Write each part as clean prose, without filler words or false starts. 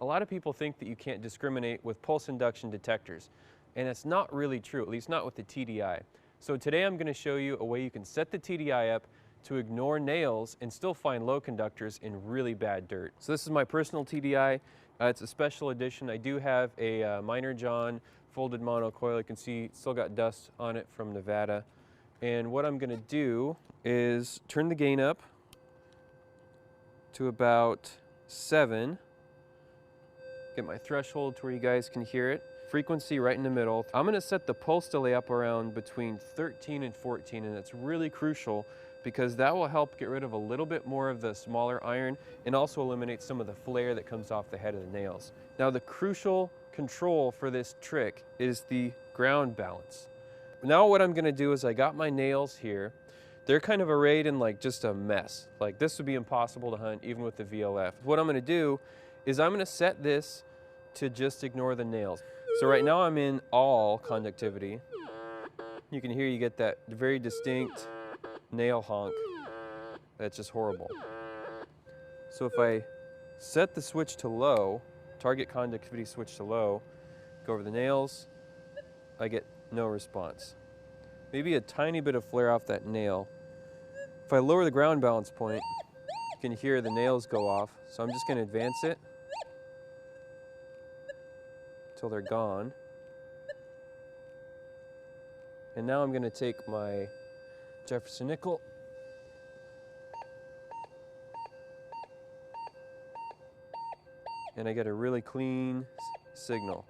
A lot of people think that you can't discriminate with pulse induction detectors, and that's not really true, at least not with the TDI. So today I'm going to show you a way you can set the TDI up to ignore nails and still find low conductors in really bad dirt. So this is my personal TDI. It's a special edition. I do have a Minor John folded monocoil. You can see it's still got dust on it from Nevada. And what I'm going to do is turn the gain up to about 7. Get my threshold to where you guys can hear it. Frequency right in the middle. I'm going to set the pulse delay up around between 13 and 14, and it's really crucial because that will help get rid of a little bit more of the smaller iron and also eliminate some of the flare that comes off the head of the nails. Now the crucial control for this trick is the ground balance. Now what I'm going to do is I got my nails here. They're kind of arrayed in like just a mess. Like this would be impossible to hunt even with the VLF. What I'm going to do is I'm going to set this to just ignore the nails. So right now I'm in all conductivity. You can hear you get that very distinct nail honk. That's just horrible. So if I set the switch to low, target conductivity switch to low, go over the nails, I get no response. Maybe a tiny bit of flare off that nail. If I lower the ground balance point, you can hear the nails go off. So I'm just going to advance it until they're gone. And now I'm going to take my Jefferson nickel and I get a really clean signal.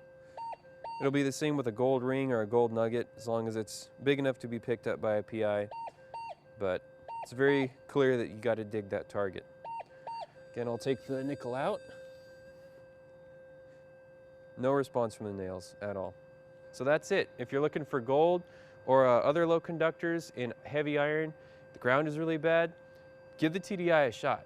It'll be the same with a gold ring or a gold nugget as long as it's big enough to be picked up by a PI, but it's very clear that you got to dig that target. Again, I'll take the nickel out. No response from the nails at all. So that's it. If you're looking for gold or other low conductors in heavy iron, the ground is really bad, give the TDI a shot.